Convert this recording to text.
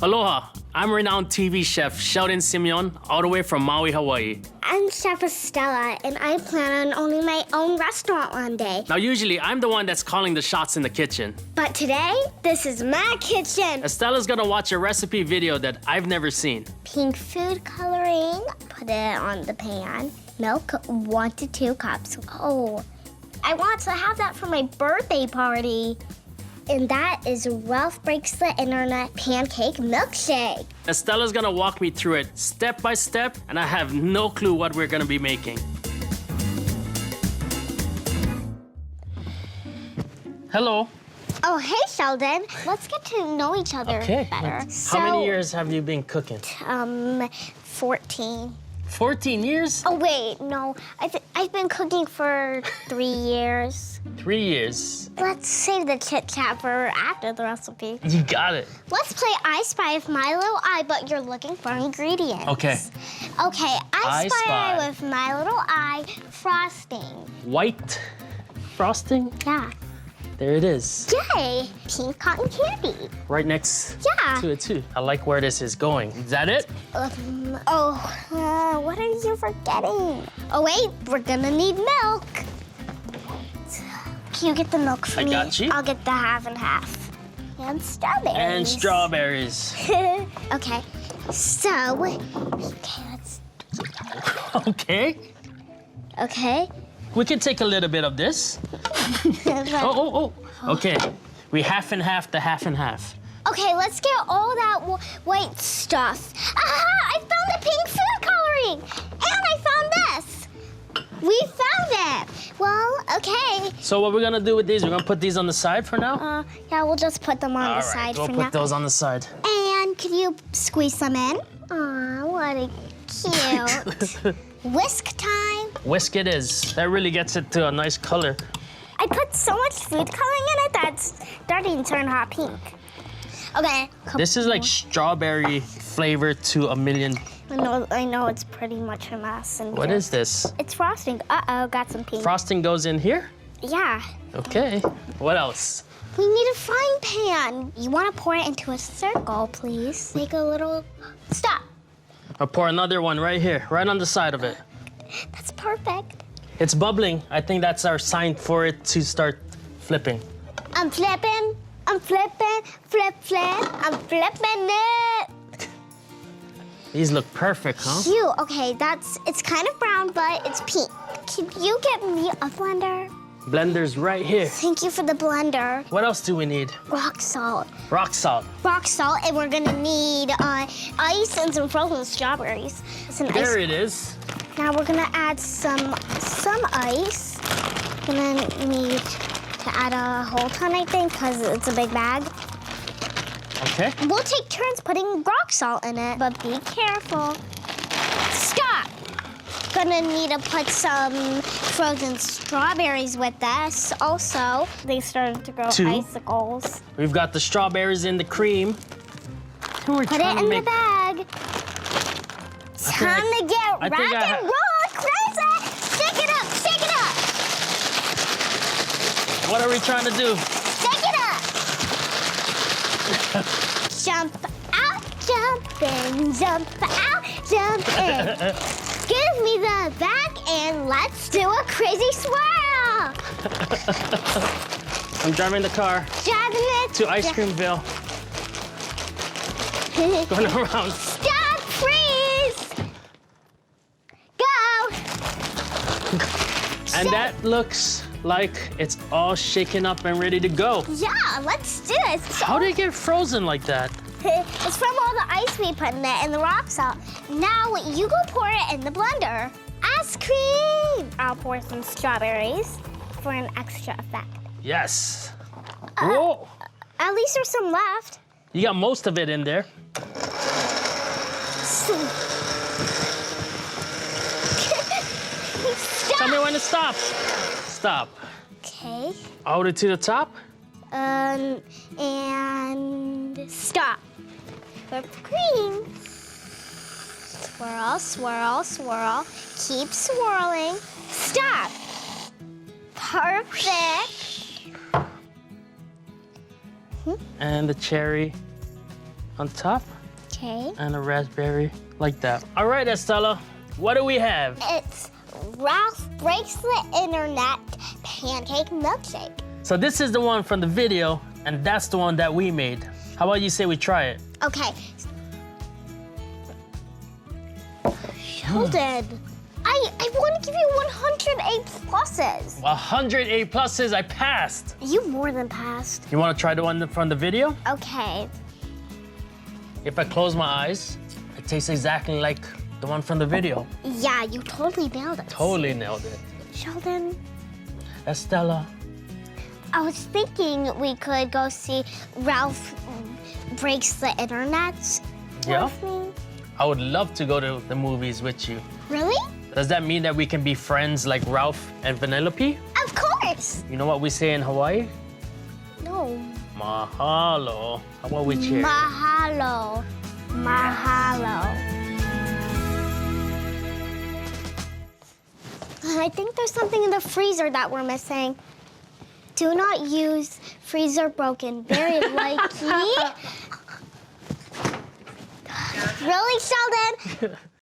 Aloha, I'm renowned TV chef Sheldon Simeon, all the way from Maui, Hawaii. I'm Chef Stella, and I plan on owning my own restaurant one day. Now, usually, I'm the one that's calling the shots in the kitchen. But today, this is my kitchen. Estella's gonna watch a recipe video that I've never seen. Pink food coloring, put it on the pan. Milk, 1 to 2 cups. Oh, I want to have that for my birthday party. And that is Ralph Breaks the Internet Pancake Milkshake. Estella's gonna walk me through it step by step, and I have no clue what we're gonna be making. Hello. Oh, hey, Sheldon. Let's get to know each other better. How many years have you been cooking? 14. 14 years? Oh, wait, no. I've been cooking for 3 years. 3 years. Let's save the chit-chat for after the recipe. You got it. Let's play I Spy with my little eye, but you're looking for ingredients. Okay. Okay, I spy Spy. with my little eye frosting. White frosting? Yeah. There it is. Yay! Pink cotton candy. Right next Yeah. to it, too. I like where this is going. Is that it? What are you forgetting? Oh, wait, we're gonna need milk. Can you get the milk for me? I got you. I'll get the half and half. And strawberries. And strawberries. Okay, so, let's... Okay. Okay. We can take a little bit of this. Oh. Okay. We half and half the half and half. Okay, let's get all that white stuff. Aha! I found the pink food coloring! And I found this! We found it! Well, okay. So what we're gonna do with these, we're gonna put these on the side for now? Yeah, we'll just put them on the side we'll for put now. those on the side. And can you squeeze some in? Aw, what a cute. Whisk time. Whisk it is. That really gets it to a nice color. I put so much food coloring in it that's starting to turn hot pink. Okay. This is like strawberry flavor to a million. I know it's pretty much a mess. In What here. is this? It's frosting. Uh-oh, got some pink. Frosting goes in here? Yeah. Okay. What else? We need a frying pan. You want to pour it into a circle, please? Make a little... Stop. I'll pour another one right here, right on the side of it. That's perfect. It's bubbling. I think that's our sign for it to start flipping. I'm flipping. I'm flipping. Flip, flip. I'm flipping it. These look perfect, huh? Cute. Okay, it's kind of brown, but it's pink. Can you get me a blender? Blender's right here. Thank you for the blender. What else do we need? Rock salt. Rock salt. Rock salt, and we're gonna need ice and some frozen strawberries. There it is. Now we're gonna add some ice. Gonna need to add a whole ton, I think, because it's a big bag. Okay. We'll take turns putting rock salt in it, but be careful. Stop! Gonna need to put some frozen strawberries with this. Also, they started to grow icicles. We've got the strawberries in the cream. Put it in the bag. Time to get rock and roll crazy! Shake it up, shake it up! What are we trying to do? Shake it up! Jump out, jump in, jump out, jump in. Give me the bag and let's do a crazy swirl! I'm driving the car Driving it to Ice Creamville. Going around. Stop, freeze! Go! And that looks like it's all shaken up and ready to go. Yeah, let's do it. How did it get frozen like that? It's from all the ice we put in it and the rock salt. Now you go pour it in the blender. Ice cream! I'll pour some strawberries for an extra effect. Yes. Whoa! At least there's some left. You got most of it in there. Stop! Tell me when to stop. Stop. Okay. Hold it to the top. And stop. Whipped cream. Swirl, swirl, swirl. Keep swirling. Stop. Perfect. And the cherry on top. Okay. And a raspberry like that. All right, Estella, what do we have? It's Ralph Breaks the Internet Pancake Milkshake. So this is the one from the video, and that's the one that we made. How about you say we try it? Okay. Sheldon, I want to give you 100 A pluses. 100 A pluses, I passed. You more than passed. You want to try the one from the video? Okay. If I close my eyes, it tastes exactly like the one from the video. Yeah, you totally nailed it. Totally nailed it. Sheldon, Estella. I was thinking we could go see Ralph Breaks the Internet Yeah? with me. I would love to go to the movies with you. Really? Does that mean that we can be friends like Ralph and Vanellope? Of course. You know what we say in Hawaii? No. Mahalo. How about we cheer? Mahalo. Mahalo. I think there's something in the freezer that we're missing. Do not use freezer broken. Very likely. Really, Sheldon?